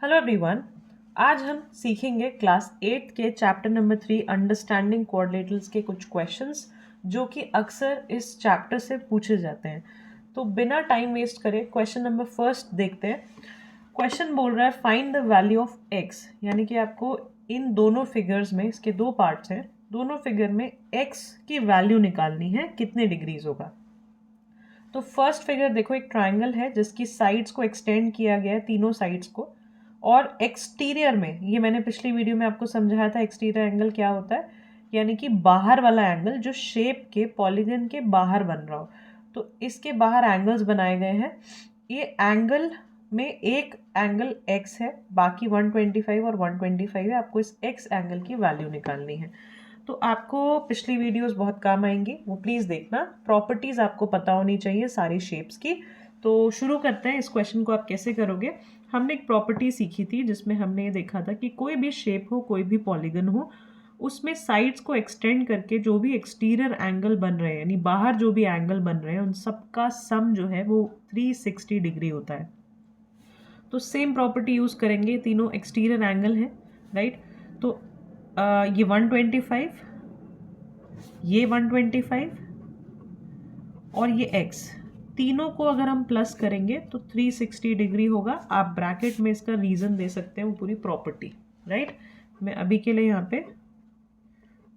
Hello everyone. आज हम सीखेंगे क्लास 8 के चैप्टर नंबर 3 अंडरस्टैंडिंग क्वाड्रिलेटरल्स के कुछ क्वेश्चंस जो कि अक्सर इस चैप्टर से पूछे जाते हैं। तो बिना टाइम वेस्ट करे क्वेश्चन नंबर फर्स्ट देखते हैं। क्वेश्चन बोल रहा है find the value of x, यानी कि आपको इन दोनों फिगर्स में, इसके दो पार्ट्स हैं, दोनों फिगर में एक्स की वैल्यू निकालनी है, कितने डिग्रीज होगा। तो फर्स्ट फिगर देखो, एक ट्राइंगल है जिसकी साइड्स को एक्सटेंड किया गया है, तीनों साइड्स को, और एक्सटीरियर में, ये मैंने पिछली वीडियो में आपको समझाया था एक्सटीरियर एंगल क्या होता है, यानी कि बाहर वाला एंगल जो शेप के पॉलीगन के बाहर बन रहा हो। तो इसके बाहर एंगल्स बनाए गए हैं। ये एंगल में एक एंगल x है, बाकी 125 और 125 है। आपको इस x एंगल की वैल्यू निकालनी है। तो आपको पिछली वीडियोस बहुत काम आएंगी, वो प्लीज़ देखना। प्रॉपर्टीज़ आपको पता होनी चाहिए सारी शेप्स की। तो शुरू करते हैं। इस क्वेश्चन को आप कैसे करोगे। हमने एक प्रॉपर्टी सीखी थी जिसमें हमने ये देखा था कि कोई भी शेप हो, कोई भी पॉलीगन हो, उसमें साइड्स को एक्सटेंड करके जो भी एक्सटीरियर एंगल बन रहे हैं, यानी बाहर जो भी एंगल बन रहे हैं, उन सबका सम जो है वो 360 डिग्री होता है। तो सेम प्रॉपर्टी यूज़ करेंगे, तीनों एक्सटीरियर एंगल हैं, राइट। तो ये 125, ये 125 और ये x, तीनों को अगर हम प्लस करेंगे तो 360 डिग्री होगा। आप ब्रैकेट में इसका रीज़न दे सकते हैं, वो पूरी प्रॉपर्टी, राइट। मैं अभी के लिए यहाँ पे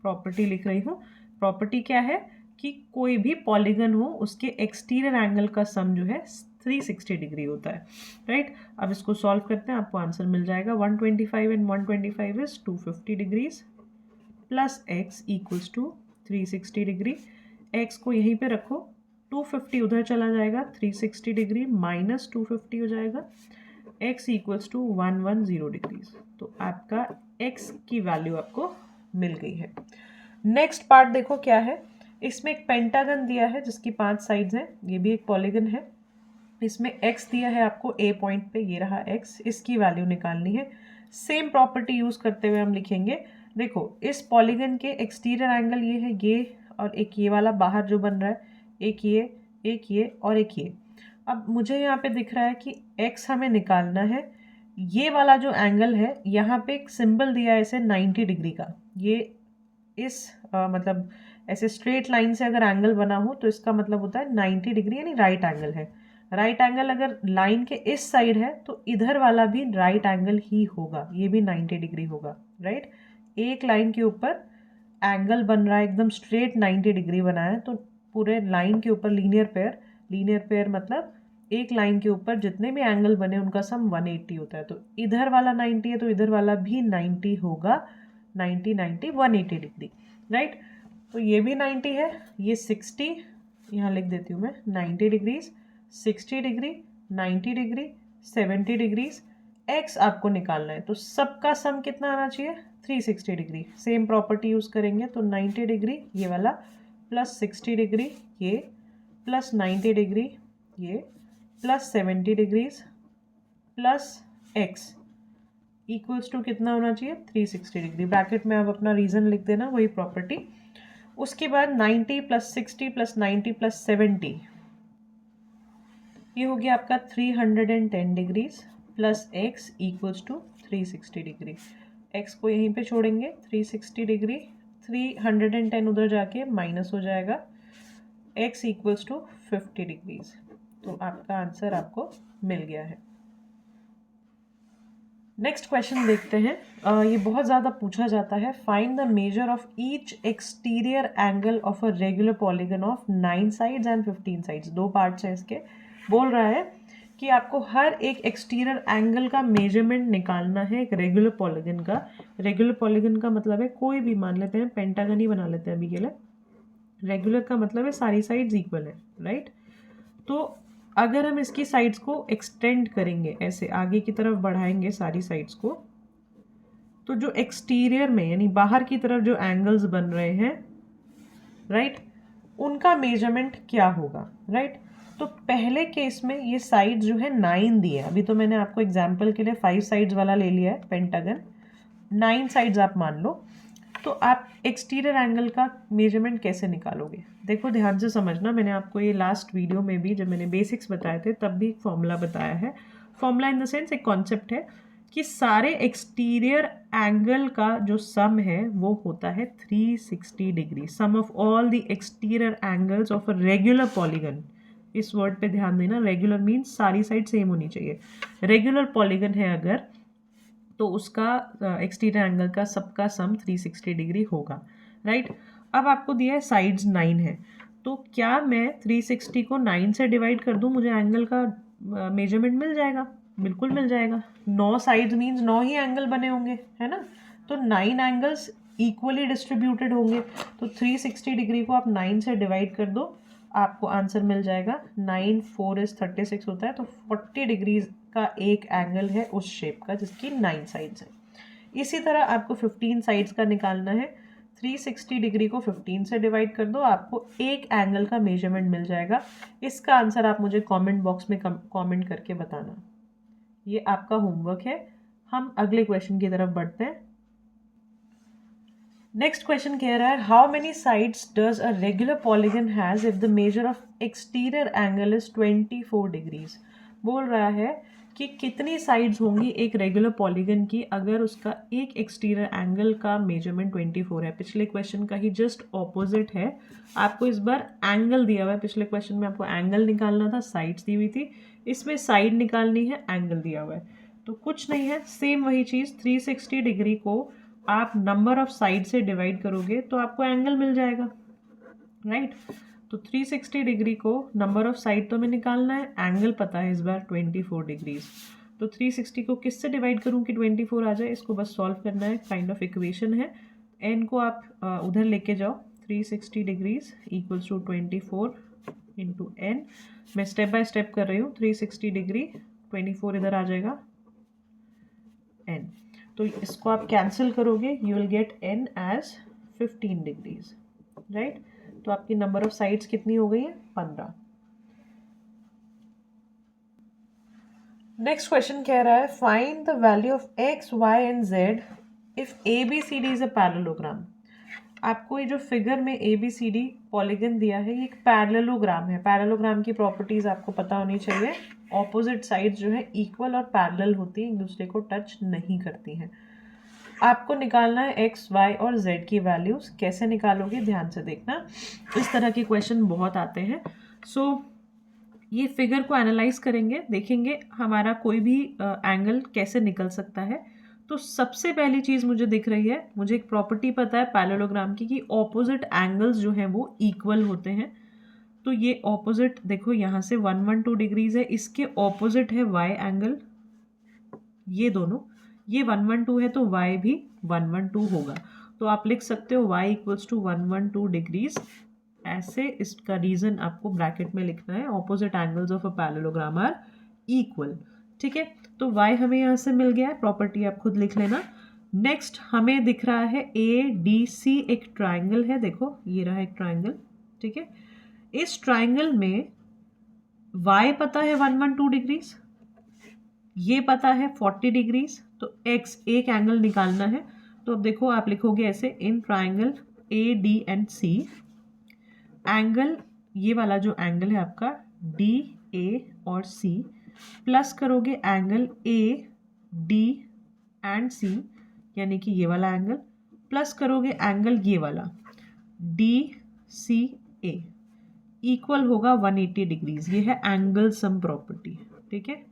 प्रॉपर्टी लिख रही हूँ। प्रॉपर्टी क्या है कि कोई भी पॉलीगन हो उसके एक्सटीरियर एंगल का सम जो है 360 डिग्री होता है, राइट। अब इसको सॉल्व करते हैं, आपको आंसर मिल जाएगा। 125 and 125 is 250 degrees plus x equals to 360 degree. x को यहीं पे रखो, 250 उधर चला जाएगा, 360 डिग्री माइनस 250 हो जाएगा, x इक्वल्स टू 110 डिग्रीज। तो आपका x की वैल्यू आपको मिल गई है। नेक्स्ट पार्ट देखो क्या है। इसमें एक पेंटागन दिया है जिसकी 5 साइड्स हैं, ये भी एक पॉलीगन है। इसमें x दिया है आपको a पॉइंट पे, ये रहा x, इसकी वैल्यू निकालनी है। सेम प्रॉपर्टी यूज़ करते हुए हम लिखेंगे। देखो, इस पॉलीगन के एक्सटीरियर एंगल ये है, ये, और एक ये वाला बाहर जो बन रहा है, एक ये और एक ये। अब मुझे यहाँ पे दिख रहा है कि x हमें निकालना है। ये वाला जो एंगल है, यहाँ पे एक सिंबल दिया है इसे 90 डिग्री का। ये इस मतलब ऐसे स्ट्रेट लाइन से अगर एंगल बना हो तो इसका मतलब होता है 90 डिग्री, यानी राइट एंगल है। राइट एंगल अगर लाइन के इस साइड है तो इधर वाला भी राइट एंगल ही होगा, ये भी 90 डिग्री होगा, राइट। एक लाइन के ऊपर एंगल बन रहा है, एकदम स्ट्रेट 90 डिग्री बना है, तो पूरे लाइन के ऊपर लीनियर पेयर मतलब एक लाइन के ऊपर जितने भी एंगल बने उनका सम 180 होता है। तो इधर वाला 90 है तो इधर वाला भी 90 होगा, 90 90 180 डिग्री, राइट। तो ये भी 90 है, ये 60, यहाँ लिख देती हूँ मैं, 90 degrees, 60 degree, 90 degree, 70 degrees. x आपको निकालना है, तो सबका सम कितना आना चाहिए, 360 डिग्री। सेम प्रॉपर्टी यूज़ करेंगे तो 90 डिग्री ये वाला प्लस 60 डिग्री ये प्लस 90 डिग्री ये plus 70 degrees plus x equals to कितना होना चाहिए, 360 डिग्री। ब्रैकेट में आप अपना रीज़न लिख देना, वही प्रॉपर्टी। उसके बाद 90 प्लस 60 प्लस 90 प्लस 70, ये हो गया आपका 310 degrees plus x equals to 360 degree. x को यहीं पे छोड़ेंगे, 360 डिग्री, 310 उधर जाके माइनस हो जाएगा, x इक्वल्स टू 50 डिग्रीज। तो आपका आंसर आपको मिल गया है। नेक्स्ट क्वेश्चन देखते हैं। ये बहुत ज़्यादा पूछा जाता है। Find the measure of each exterior angle of a regular polygon of 9 sides and 15 sides. दो पार्ट्स हैं इसके। बोल रहा है कि आपको हर एक एक्सटीरियर एंगल का मेजरमेंट निकालना है एक रेगुलर पॉलीगन का। रेगुलर पॉलीगन का मतलब है कोई भी, मान लेते हैं पेंटागन ही बना लेते हैं अभी के लिए। रेगुलर का मतलब है सारी साइड्स इक्वल है, राइट। तो अगर हम इसकी साइड्स को एक्सटेंड करेंगे, ऐसे आगे की तरफ बढ़ाएंगे सारी साइड्स को, तो जो एक्सटीरियर में यानी बाहर की तरफ जो एंगल्स बन रहे हैं, राइट, उनका मेजरमेंट क्या होगा, राइट। तो पहले केस में ये साइड जो है 9 दी है। अभी तो मैंने आपको एग्जाम्पल के लिए 5 साइड्स वाला ले लिया है पेंटागन, 9 साइड्स आप मान लो। तो आप एक्सटीरियर एंगल का मेजरमेंट कैसे निकालोगे। देखो ध्यान से समझना, मैंने आपको ये लास्ट वीडियो में भी जब मैंने बेसिक्स बताए थे तब भी एक फॉर्मूला बताया है। फॉर्मूला इन द सेंस एक कॉन्सेप्ट है कि सारे एक्सटीरियर एंगल का जो सम है वो होता है 360 degree, sum of all the exterior angles of a regular polygon. इस वर्ड पे ध्यान देना, रेगुलर मीन्स सारी साइड सेम होनी चाहिए। रेगुलर पॉलीगन है अगर, तो उसका एक्सटीरियर एंगल का सबका सम 360 डिग्री होगा, राइट। अब आपको दिया है साइड्स 9 है, तो क्या मैं 360 को 9 से डिवाइड कर दूं, मुझे एंगल का मेजरमेंट मिल जाएगा? बिल्कुल मिल जाएगा। 9 साइड्स मीन्स 9 ही एंगल बने होंगे, है ना। तो 9 एंगल्स इक्वली डिस्ट्रीब्यूटेड होंगे, तो 360 डिग्री को आप 9 से डिवाइड कर दो, आपको आंसर मिल जाएगा। 9 4 इज 36 होता है, तो 40 डिग्री का एक एंगल है उस शेप का जिसकी 9 साइड्स है। इसी तरह आपको 15 साइड्स का निकालना है। 360 डिग्री को 15 से डिवाइड कर दो, आपको एक एंगल का मेजरमेंट मिल जाएगा। इसका आंसर आप मुझे कमेंट बॉक्स में कमेंट करके बताना। ये आपका होमवर्क है। हम अगले क्वेश्चन की तरफ बढ़ते हैं। नेक्स्ट क्वेश्चन कह रहा है, how many sides does a regular polygon has if the measure of exterior angle is 24 degrees. बोल रहा है कि कितनी साइड्स होंगी एक रेगुलर पॉलीगन की अगर उसका एक एक्सटीरियर एंगल का मेजरमेंट 24 है। पिछले क्वेश्चन का ही जस्ट ऑपोजिट है, आपको इस बार एंगल दिया हुआ है। पिछले क्वेश्चन में आपको एंगल निकालना था, साइड्स दी हुई थी, इसमें साइड निकालनी है, एंगल दिया हुआ है। तो कुछ नहीं है, सेम वही चीज़। 360 डिग्री को आप नंबर ऑफ साइड से डिवाइड करोगे तो आपको एंगल मिल जाएगा, राइट। तो 360 डिग्री को नंबर ऑफ साइड तो हमें निकालना है, एंगल पता है इस बार 24 डिग्रीज। तो 360 को किससे डिवाइड करूं कि 24 आ जाए, इसको बस सॉल्व करना है, काइंड ऑफ इक्वेशन है। एन को आप उधर लेके जाओ, 360 degrees equals to 24 into n. मैं स्टेप बाय स्टेप कर रही हूँ। 360 डिग्री 24 इधर आ जाएगा, एन। तो इसको आप कैंसिल करोगे, you will get n as 15 degrees, right. तो आपकी नंबर ऑफ साइड्स कितनी हो गई है? 15। नेक्स्ट क्वेश्चन कह रहा है, find the value of x y and z if A B C D is a parallelogram. आपको ये जो फिगर में A B C D polygon दिया है, ये एक पैरेललोग्राम है। पैरेललोग्राम की प्रॉपर्टीज आपको पता होनी चाहिए। ऑपोजिट साइड्स जो है इक्वल और पैरेलल होती हैं, एक दूसरे को टच नहीं करती हैं। आपको निकालना है एक्स वाई और जेड की वैल्यूज। कैसे निकालोगे ध्यान से देखना, इस तरह के क्वेश्चन बहुत आते हैं। सो ये फिगर को एनालाइज करेंगे, देखेंगे हमारा कोई भी एंगल कैसे निकल सकता है। तो सबसे पहली चीज़ मुझे दिख रही है, मुझे एक प्रॉपर्टी पता है पैरेललोग्राम की कि ऑपोजिट एंगल्स जो हैं वो इक्वल होते हैं। तो ये ऑपोजिट देखो, यहाँ से 112 डिग्रीज है, इसके ऑपोजिट है वाई एंगल, ये दोनों, ये 112 है तो y भी 112 होगा। तो आप लिख सकते हो y इक्वल्स टू 112 डिग्रीज। ऐसे इसका रीजन आपको ब्रैकेट में लिखना है, opposite angles of a parallelogram are equal, ठीक है। तो y हमें यहाँ से मिल गया है, प्रॉपर्टी आप खुद लिख लेना। नेक्स्ट हमें दिख रहा है ADC एक ट्राइंगल है, देखो ये रहा एक ट्राइंगल, ठीक है। इस ट्राइंगल में y पता है 112 डिग्रीज, ये पता है 40 डिग्रीज, तो x एक एंगल निकालना है। तो अब देखो आप लिखोगे ऐसे, in triangle AD and C, angle ये वाला जो एंगल है आपका DA और C, प्लस करोगे एंगल AD एंड C, यानी कि ये वाला एंगल, प्लस करोगे एंगल ये वाला DCA, इक्वल होगा 180 डिग्रीज। ये है एंगल सम प्रॉपर्टी, ठीक है।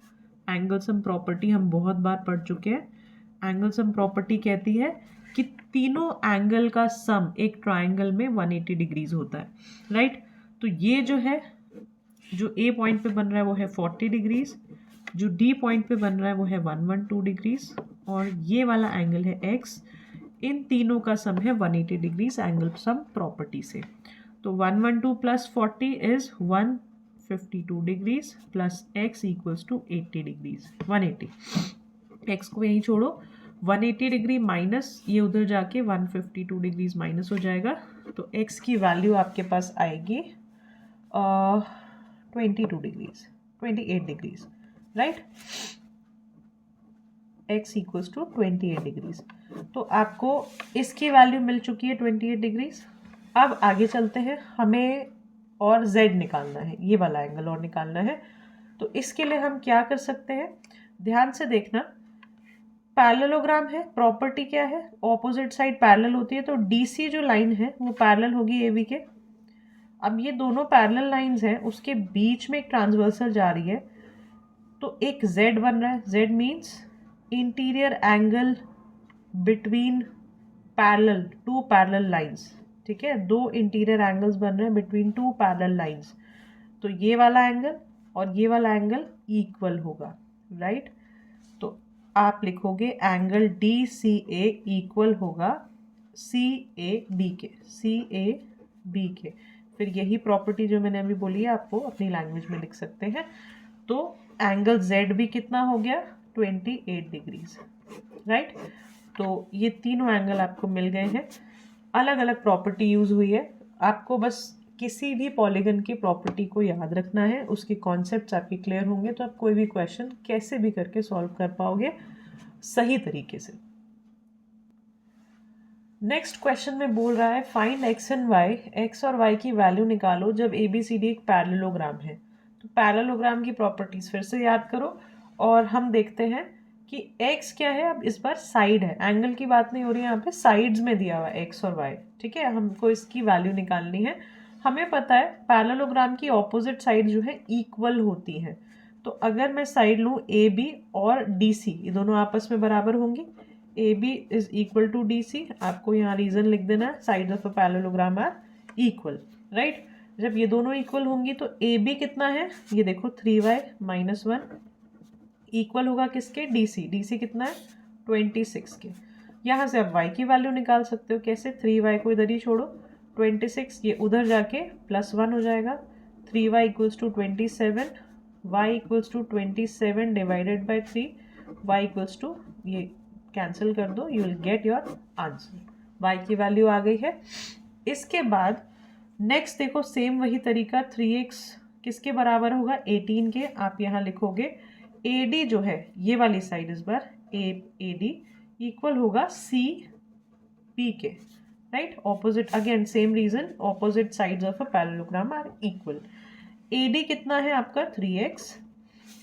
एंगल सम प्रॉपर्टी हम बहुत बार पढ़ चुके हैं। एंगल सम प्रॉपर्टी कहती है कि तीनों एंगल का सम एक ट्राइंगल में 180 डिग्रीज होता है, राइट। तो ये जो है, जो ए पॉइंट पे बन रहा है वो है 40 डिग्रीज, जो डी पॉइंट पे बन रहा है वो है 112 डिग्रीज, और ये वाला एंगल है एक्स। इन तीनों का सम है 180 डिग्रीज एंगल सम प्रॉपर्टी से। तो 112 plus 40 is 152 degrees plus x equals to 80 degrees, 180। x को यहीं छोड़ो, 180 डिग्री माइनस ये उधर जाके 152 डिग्रीज माइनस हो जाएगा। तो x की वैल्यू आपके पास आएगी 22 degrees, 28 degrees, right. x equals to 28 degrees. तो आपको इसकी वैल्यू मिल चुकी है 28 डिग्रीज। अब आगे चलते हैं, हमें और z निकालना है, ये वाला एंगल और निकालना है। तो इसके लिए हम क्या कर सकते हैं, ध्यान से देखना। पैरेललोग्राम है, प्रॉपर्टी क्या है, ऑपोजिट साइड पैरेलल होती है, तो DC जो लाइन है वो पैरेलल होगी AB के। अब ये दोनों पैरेलल लाइंस हैं, उसके बीच में एक ट्रांसवर्सल जा रही है, तो एक Z बन रहा है। Z means interior angle between two parallel lines. ठीक है, दो इंटीरियर एंगल्स बन रहे हैं बिटवीन टू पैरेलल लाइंस, तो ये वाला एंगल और ये वाला एंगल इक्वल होगा, राइट। तो आप लिखोगे एंगल DCA इक्वल होगा CAB के। फिर यही प्रॉपर्टी जो मैंने अभी बोली है आपको अपनी लैंग्वेज में लिख सकते हैं। तो एंगल Z भी कितना हो गया, 28 डिग्रीज, राइट। तो ये तीनों एंगल आपको मिल गए हैं। अलग अलग प्रॉपर्टी यूज हुई है, आपको बस किसी भी पॉलीगन की प्रॉपर्टी को याद रखना है, उसके कॉन्सेप्ट्स आपके क्लियर होंगे तो आप कोई भी क्वेश्चन कैसे भी करके सॉल्व कर पाओगे सही तरीके से। नेक्स्ट क्वेश्चन में बोल रहा है find x and y, x और वाई की वैल्यू निकालो जब ABCD एक पैरेललोग्राम है। तो पैरेललोग्राम की प्रॉपर्टीज फिर से याद करो और हम देखते हैं कि x क्या है। अब इस बार साइड है, एंगल की बात नहीं हो रही है, यहाँ पे साइड्स में दिया हुआ है x और y। ठीक है, हमको इसकी वैल्यू निकालनी है। हमें पता है पैरेललोग्राम की ऑपोजिट साइड जो है इक्वल होती है, तो अगर मैं साइड लूँ AB और DC, ये दोनों आपस में बराबर होंगी। AB is equal to DC, आपको यहाँ रीजन लिख देना है, sides of a parallelogram are equal, right. जब ये दोनों इक्वल होंगी तो AB कितना है, ये देखो 3y - 1 इक्वल होगा किसके, DC कितना है 26 के। यहाँ से आप y की वैल्यू निकाल सकते हो, कैसे, 3y को इधर ही छोड़ो, 26 ये उधर जाके +1 हो जाएगा, 3y = 27, y = 27 divided by 3, y = ये कैंसिल कर दो, you will get your answer. y की वैल्यू आ गई है। इसके बाद नेक्स्ट देखो सेम वही तरीका, 3x किसके बराबर होगा, 18 के। आप यहाँ लिखोगे AD जो है ये वाली साइड इस बार AD इक्वल होगा CP के, right. Opposite, again same reason, opposite sides of a parallelogram are equal. AD कितना है आपका 3x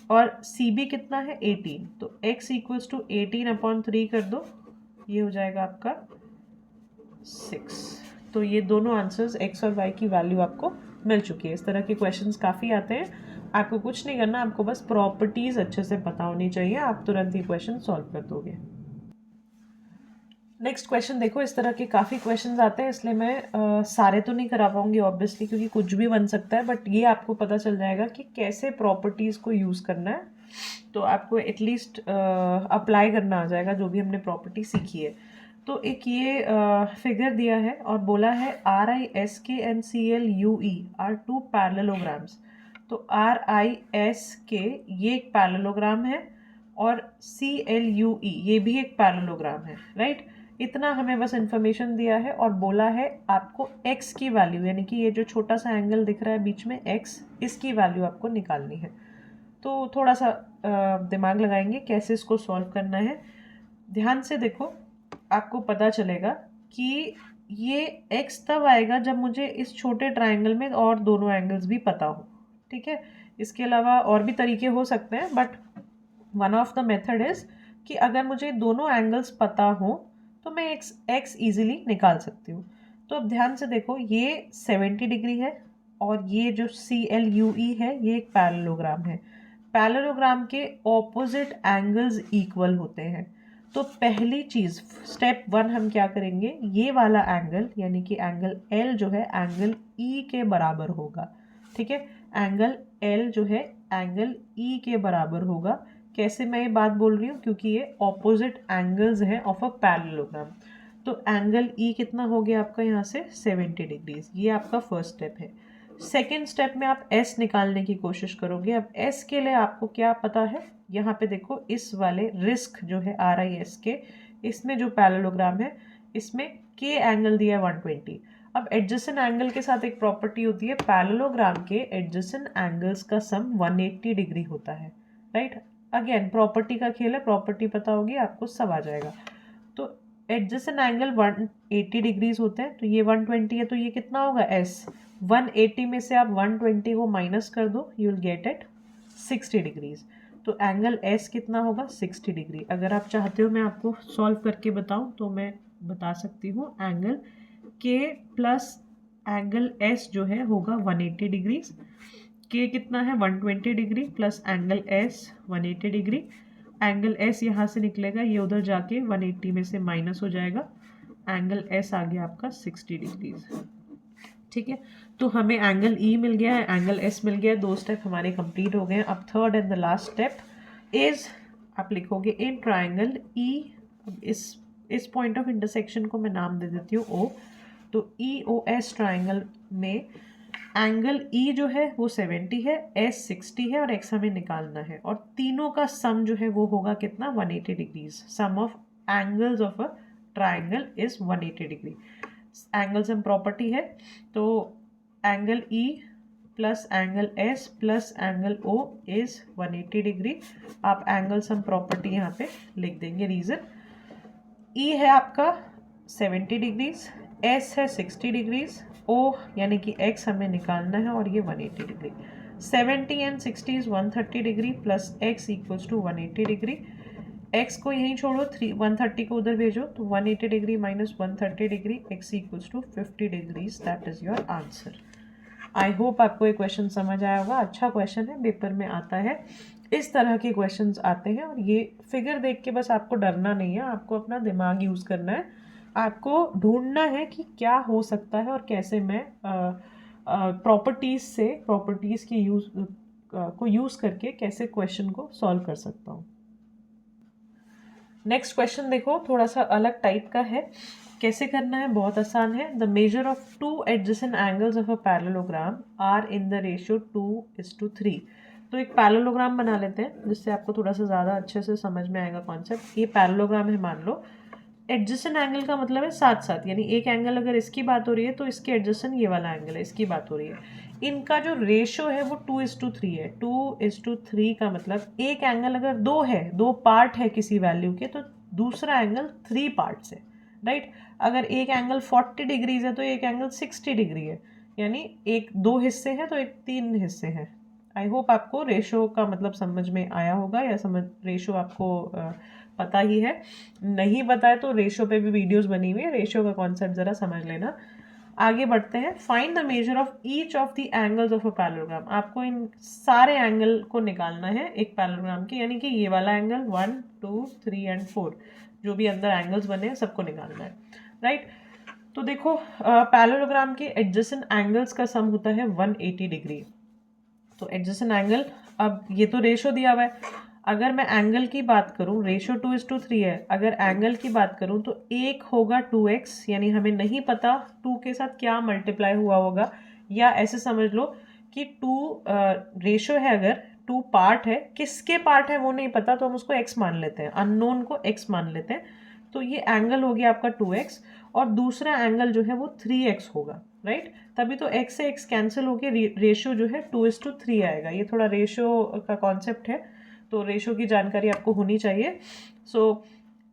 और CB कितना है 18, तो x = 18/3 कर दो, ये हो जाएगा आपका 6। तो ये दोनों आंसर्स x और y की वैल्यू आपको मिल चुकी है। इस तरह के क्वेश्चंस काफ़ी आते हैं, आपको कुछ नहीं करना, आपको बस प्रॉपर्टीज अच्छे से पता होनी चाहिए, आप तुरंत ही क्वेश्चन सॉल्व कर दोगे। नेक्स्ट क्वेश्चन देखो, इस तरह के काफ़ी क्वेश्चंस आते हैं, इसलिए मैं सारे तो नहीं करा पाऊंगी ऑब्वियसली, क्योंकि कुछ भी बन सकता है, बट ये आपको पता चल जाएगा कि कैसे प्रॉपर्टीज़ को यूज़ करना है, तो आपको एटलीस्ट अप्लाई करना आ जाएगा जो भी हमने प्रॉपर्टी सीखी है। तो एक ये फिगर दिया है और बोला है RISK and CLUE are 2 parallelograms. तो RISK ये एक पैरेललोग्राम है और CLUE ये भी एक पैरेललोग्राम है, राइट। इतना हमें बस इंफॉर्मेशन दिया है और बोला है आपको x की वैल्यू, यानी कि ये जो छोटा सा एंगल दिख रहा है बीच में x, इसकी वैल्यू आपको निकालनी है। तो थोड़ा सा दिमाग लगाएंगे कैसे इसको सॉल्व करना है। ध्यान से देखो, आपको पता चलेगा कि ये x तब आएगा जब मुझे इस छोटे ट्राइंगल में और दोनों एंगल्स भी पता हो, ठीक है। इसके अलावा और भी तरीके हो सकते हैं, but one of the method is कि अगर मुझे दोनों एंगल्स पता हो तो मैं x इजीली निकाल सकती हूँ। तो अब ध्यान से देखो, ये 70 डिग्री है और ये जो CLUE है ये एक पैरेललोग्राम है। पैरेललोग्राम के ऑपोजिट एंगल्स इक्वल होते हैं। तो पहली चीज़, स्टेप 1 हम क्या करेंगे, ये वाला एंगल यानी कि एंगल L जो है एंगल E के बराबर होगा, ठीक है। एंगल L जो है एंगल E के बराबर होगा। कैसे मैं ये बात बोल रही हूँ, क्योंकि ये ऑपोजिट एंगल्स हैं ऑफ अ पैरेललोग्राम। तो एंगल E कितना हो गया आपका यहाँ से 70 डिग्रीज, ये आपका फर्स्ट स्टेप है। सेकेंड स्टेप में आप S निकालने की कोशिश करोगे। अब S के लिए आपको क्या पता है, यहाँ पे देखो इस वाले रिस्क जो है RISK, इसमें जो पैरेललोग्राम है इसमें K एंगल दिया है 120। अब एडजेसेंट एंगल के साथ एक प्रॉपर्टी होती है, पैरेललोग्राम के एडजेसेंट एंगल्स का सम 180 डिग्री होता है, राइट। अगेन प्रॉपर्टी का खेल है, प्रॉपर्टी पता होगी आपको सब आ जाएगा। तो एडजेसेंट एंगल 180 डिग्रीज होते हैं, तो ये 120 है, तो ये कितना होगा S। 180 में से आप 120 को माइनस कर दो, you will get it 60 degrees. तो एंगल एस कितना होगा 60 डिग्री। अगर आप चाहते हो मैं आपको सॉल्व करके बताऊं तो मैं बता सकती हूँ एंगल के प्लस एंगल एस जो है होगा 180 डिग्री। के कितना है 120 degree plus angle S 180 degree. Angle S यहाँ से निकलेगा, ये उधर जाके 180 में से माइनस हो जाएगा। एंगल एस आ गया आपका 60 डिग्रीज। ठीक है, तो हमें एंगल ई मिल गया है, एंगल एस मिल गया है। 2 स्टेप हमारे कंप्लीट हो गए हैं। अब third and the last step is आप लिखोगे इन ट्राइंगल ई। इस पॉइंट ऑफ इंटरसेक्शन को मैं नाम दे देती हूँ ओ। तो ई ओ एस ट्राइंगल में एंगल ई जो है वो 70 है, एस 60 है और एक्स हमें निकालना है। और तीनों का सम जो है वो होगा कितना 180 degrees. Sum of angles of a triangle is 180 degree. Angle sum property है, तो angle E plus angle S plus angle O is 180 degree. आप एंगल सम प्रॉपर्टी यहाँ पे लिख देंगे। रीजन ई है आपका 70 डिग्रीज, एस है 60 डिग्रीज, ओ यानी कि एक्स हमें निकालना है और ये 180 degree. 70 and 60 is 130 degree plus x equals to 180 degree. X को यहीं छोड़ो, 130 को उधर भेजो, तो 180 degree minus 130 degree x equals to 50 degrees. That is your answer. I hope आपको ये क्वेश्चन समझ आया होगा। अच्छा क्वेश्चन है, पेपर में आता है, इस तरह के क्वेश्चंस आते हैं। और ये फिगर देख के बस आपको डरना नहीं है, आपको अपना दिमाग यूज़ करना है। आपको ढूंढना है कि क्या हो सकता है और कैसे मैं प्रॉपर्टीज़ की यूज़ करके कैसे क्वेश्चन को सॉल्व कर सकता हूँ। नेक्स्ट क्वेश्चन देखो, थोड़ा सा अलग टाइप का है। कैसे करना है, बहुत आसान है। The measure of 2 adjacent angles of a parallelogram are in the ratio 2:3। तो एक पैरेललोग्राम बना लेते हैं जिससे आपको थोड़ा सा ज़्यादा अच्छे से समझ में आएगा कॉन्सेप्ट। ये पैरेललोग्राम है, मान लो। एडजेसेंट एंगल का मतलब है साथ साथ, यानी एक एंगल अगर इसकी बात हो रही है तो इसके एडजेसेंट ये वाला एंगल है, इसकी बात हो रही है। इनका जो रेशो है वो 2:3 है। 2:3 का मतलब एक एंगल अगर दो है, 2 पार्ट है किसी वैल्यू के, तो दूसरा एंगल 3 पार्ट्स है, राइट। अगर एक एंगल 40 डिग्रीज है तो एक एंगल 60 डिग्री है, यानी एक 2 हिस्से हैं तो एक 3 हिस्से हैं। आई होप आपको रेशो का मतलब समझ में आया होगा, या रेशो आपको पता ही है। नहीं पता है तो रेशो पे भी वीडियोस बनी हुई है, रेशो का कॉन्सेप्ट ज़रा समझ लेना। आगे बढ़ते हैं। Find the measure of each of the angles of a parallelogram. आपको इन सारे एंगल को निकालना है एक पैरेललोग्राम के, यानी कि ये वाला एंगल 1, 2, 3 एंड 4, जो भी अंदर एंगल्स बने हैं सबको निकालना है, राइट। तो देखो पैरेललोग्राम के एडजेसेंट एंगल्स का सम होता है 180 डिग्री। तो एडजेसेंट एंगल, अब ये तो रेशो दिया हुआ है। अगर मैं एंगल की बात करूं, रेशो 2:3 है, अगर एंगल की बात करूं तो एक होगा 2x, यानी हमें नहीं पता 2 के साथ क्या मल्टीप्लाई हुआ होगा, या ऐसे समझ लो कि 2 रेशो है, अगर 2 पार्ट है, किसके पार्ट है वो नहीं पता, तो हम उसको x मान लेते हैं, अननोन को x मान लेते हैं। तो ये एंगल हो गया आपका 2x, और दूसरा एंगल जो है वो 3x होगा, राइट। तभी तो x से x कैंसिल होके रेशो जो है 2:3 आएगा। ये थोड़ा रेशो का कॉन्सेप्ट है, तो रेशो की जानकारी आपको होनी चाहिए। सो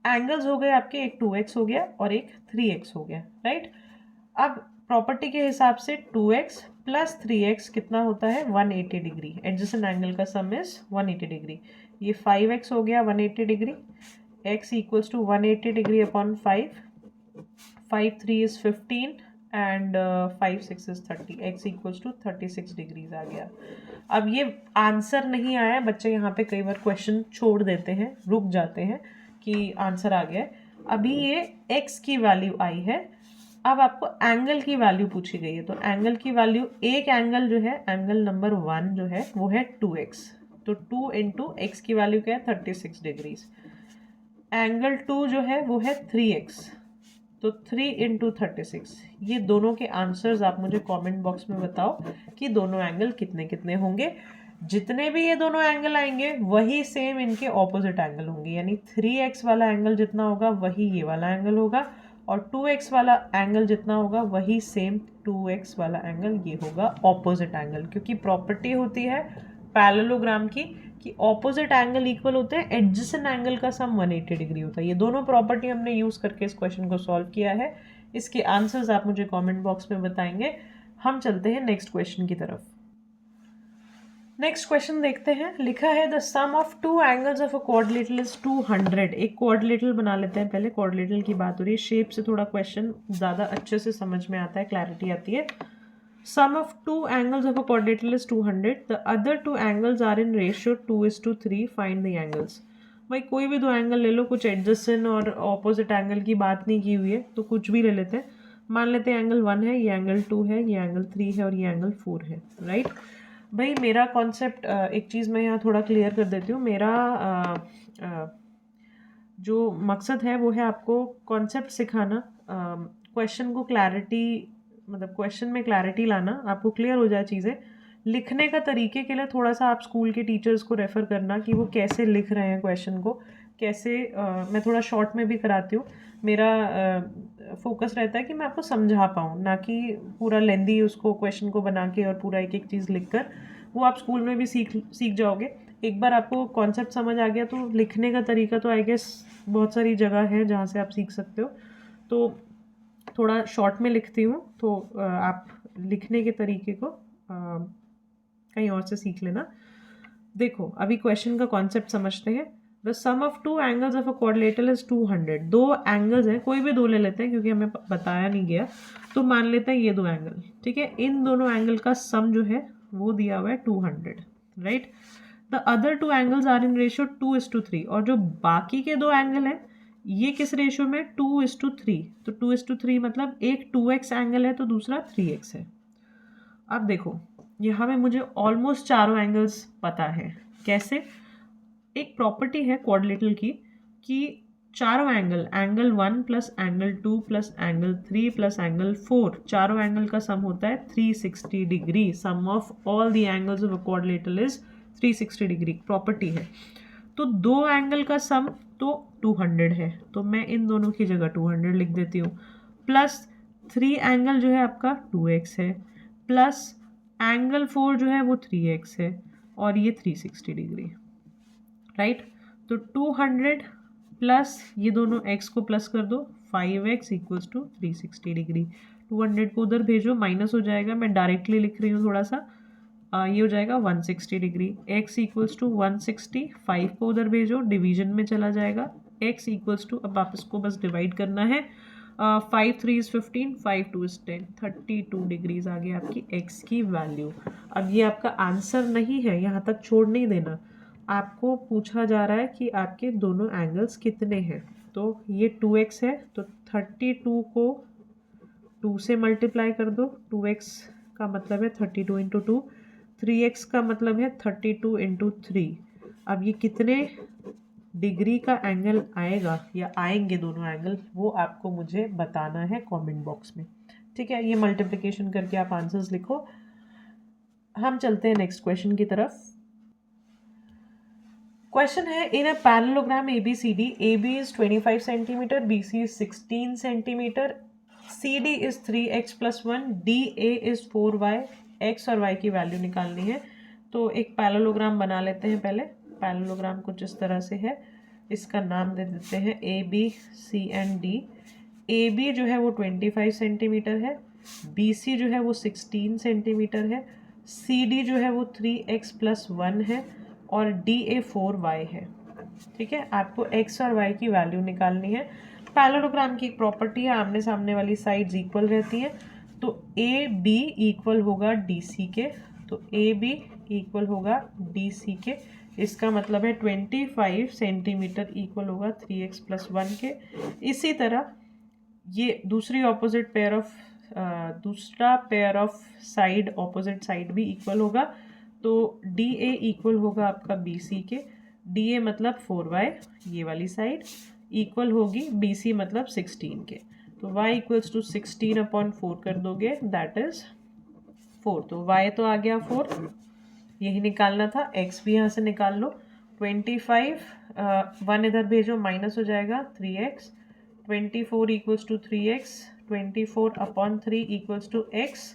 एंगल्स हो गए आपके, एक 2x हो गया और एक 3x हो गया, राइट। अब प्रॉपर्टी के हिसाब से 2x प्लस 3x कितना होता है 180 डिग्री। एडजेसेंट एंगल का सम इज 180 डिग्री। ये 5x हो गया 180 degree. x equals to 180 degree upon 5, 5 3 is 15 and 5 6 is 30। x equals to 36 degrees आ गया। अब ये आंसर नहीं आया, बच्चे यहाँ पे कई बार क्वेश्चन छोड़ देते हैं, रुक जाते हैं कि आंसर आ गया है। अभी ये x की वैल्यू आई है, अब आपको एंगल की वैल्यू पूछी गई है। तो एंगल की वैल्यू, एक एंगल जो है, एंगल नंबर 1 जो है वो है 2x, तो 2 इंटू एक्स की वैल्यू क्या है 36 डिग्रीज। एंगल 2 जो है वो है 3x, तो 3 इंटू 36। ये दोनों के आंसर्स आप मुझे कमेंट बॉक्स में बताओ कि दोनों एंगल कितने कितने होंगे। जितने भी ये दोनों एंगल आएंगे वही सेम इनके ऑपोजिट एंगल होंगे, यानी 3x वाला एंगल जितना होगा वही ये वाला एंगल होगा, और 2x वाला एंगल जितना होगा वही सेम 2x वाला एंगल ये होगा ऑपोजिट एंगल। क्योंकि प्रॉपर्टी होती है पैरेललोग्राम की कि ऑपोजिट एंगल इक्वल होते हैं, एडजेसेंट एंगल का सम 180 डिग्री होता है। ये दोनों प्रॉपर्टी हमने यूज़ करके इस क्वेश्चन को सॉल्व किया है। इसके आंसर्स आप मुझे कमेंट बॉक्स में बताएंगे। हम चलते हैं नेक्स्ट क्वेश्चन की तरफ। नेक्स्ट क्वेश्चन देखते हैं। लिखा है the sum of two angles of a quadrilateral is 200। एक क्वाड्रिलेटरल बना लेते हैं पहले। क्वाड्रिलेटरल की बात हो रही है, शेप से थोड़ा क्वेश्चन ज़्यादा अच्छे से समझ में आता है, क्लैरिटी आती है। Sum of two angles of a quadrilateral is 200। The other two angles are in ratio 2:3। Find the angles. भाई कोई भी दो एंगल ले लो, कुछ एडजेसेंट और ऑपोजिट एंगल की बात नहीं की हुई है, तो कुछ भी ले लेते हैं। मान लेते हैं एंगल 1 है, ये एंगल 2 है, ये एंगल 3 है और ये एंगल 4 है, राइट। भाई मेरा कॉन्सेप्ट, एक चीज़ मैं यहाँ थोड़ा क्लियर कर देती हूँ। मेरा जो मकसद है वो है आपको कॉन्सेप्ट सिखाना, क्वेश्चन को क्लैरिटी, मतलब क्वेश्चन में क्लैरिटी लाना, आपको क्लियर हो जाए चीज़ें। लिखने का तरीके के लिए थोड़ा सा आप स्कूल के टीचर्स को रेफ़र करना कि वो कैसे लिख रहे हैं क्वेश्चन को, कैसे मैं थोड़ा शॉर्ट में भी कराती हूँ। मेरा फोकस रहता है कि मैं आपको समझा पाऊँ, ना कि पूरा लेंदी उसको क्वेश्चन को बना के और पूरा एक एक चीज़ लिख कर। वो आप स्कूल में भी सीख जाओगे। एक बार आपको कॉन्सेप्ट समझ आ गया तो लिखने का तरीका तो आई गेस बहुत सारी जगह है जहाँ से आप सीख सकते हो। तो थोड़ा शॉर्ट में लिखती हूँ, तो आप लिखने के तरीके को कहीं और से सीख लेना। देखो अभी क्वेश्चन का कॉन्सेप्ट समझते हैं। The sum of two angles of a quadrilateral is 200। दो एंगल्स हैं, कोई भी दो ले लेते हैं क्योंकि हमें बताया नहीं गया, तो मान लेते हैं ये दो एंगल, ठीक है। इन दोनों एंगल का सम जो है वो दिया हुआ है 200, right. The other two angles are in ratio 2:3। और जो बाकी के दो एंगल हैं ये किस रेशियो में, 2:3। तो 2:3 मतलब एक 2x एंगल है तो दूसरा 3x है। अब देखो यहाँ में मुझे ऑलमोस्ट चारों एंगल्स पता है। कैसे? एक प्रॉपर्टी है क्वाड्रिलेटरल की कि चारों angle, angle 1 plus angle 2 plus angle 3 plus angle 4, चारों एंगल का सम होता है 360 degree. Sum of all the angles of a quadrilateral is 360 degree, property है। तो दो एंगल का सम तो 200 है, तो मैं इन दोनों की जगह 200 लिख देती हूँ। प्लस 3 एंगल जो है आपका 2x है, प्लस एंगल 4 जो है वो 3x है, और ये 360 डिग्री, राइट। तो 200 प्लस ये दोनों x को प्लस कर दो, 5x इक्वल्स टू 360 डिग्री। 200 को उधर भेजो, माइनस हो जाएगा, मैं डायरेक्टली लिख रही हूँ थोड़ा सा। ये हो जाएगा 160 डिग्री। x इक्वल्स टू 160, 5 को उधर भेजो, डिवीजन में चला जाएगा। x इक्वल्स टू, अब आप इसको बस डिवाइड करना है। 5 3 इज़ 15, 5 2 इज़ 10, 32 डिग्रीज आ गई आपकी x की वैल्यू। अब ये आपका आंसर नहीं है, यहाँ तक छोड़ नहीं देना। आपको पूछा जा रहा है कि आपके दोनों एंगल्स कितने हैं। तो ये 2x है, तो 32 को 2 से मल्टीप्लाई कर दो। 2x का मतलब है 32 इंटू 2, 3x का मतलब है 32 इंटू 3। अब ये कितने डिग्री का एंगल आएगा या आएंगे दोनों एंगल, वो आपको मुझे बताना है कमेंट बॉक्स में, ठीक है। ये मल्टीप्लिकेशन करके आप आंसर्स लिखो। हम चलते हैं नेक्स्ट क्वेश्चन की तरफ। क्वेश्चन है, in a parallelogram ABCD, AB is 25 centimeter, BC is 16 centimeter, CD is 3x plus 1, DA is 4y। x और y की वैल्यू निकालनी है। तो एक पैरेललोग्राम बना लेते हैं पहले। पैरेललोग्राम कुछ इस तरह से है, इसका नाम दे देते हैं AB, C and D। AB जो है वो 25 सेंटीमीटर है, BC जो है वो 16 सेंटीमीटर है, CD जो है वो 3x plus 1 है, और DA 4y है, ठीक है। आपको x और y की वैल्यू निकालनी है। पैरेललोग्राम की एक प्रॉपर्टी है, आमने सामने वाली साइड्स इक्वल रहती हैं। तो AB इक्वल होगा DC के, तो AB इक्वल होगा DC के। इसका मतलब है 25 सेंटीमीटर इक्वल होगा 3x plus 1 के। इसी तरह ये दूसरा pair of side, opposite side भी इक्वल होगा। तो DA इक्वल होगा आपका BC के, DA मतलब 4y, ये वाली साइड इक्वल होगी BC मतलब 16 के। तो y इक्वल्स टू 16/4 कर दोगे, दैट इज 4। तो y तो आ गया 4, यही निकालना था। x भी यहाँ से निकाल लो। 25 1 इधर भेजो, माइनस हो जाएगा 3x। 24 equals to 3x, 24/3 equals to x।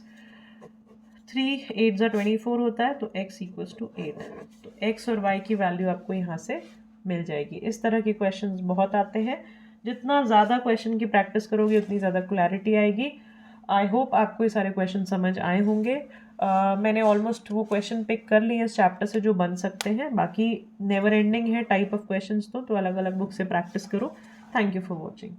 3 8 ज़ा 24 होता है, तो x इक्वल्स टू 8। तो x और y की वैल्यू आपको यहाँ से मिल जाएगी। इस तरह के क्वेश्चंस बहुत आते हैं। जितना ज़्यादा क्वेश्चन की प्रैक्टिस करोगे उतनी ज़्यादा क्लैरिटी आएगी। आई होप आपको ये सारे क्वेश्चन समझ आए होंगे। मैंने ऑलमोस्ट वो क्वेश्चन पिक कर लिए इस चैप्टर से जो बन सकते हैं, बाकी नेवर एंडिंग है टाइप ऑफ क्वेश्चंस तो अलग अलग बुक से प्रैक्टिस करो। Thank you for watching.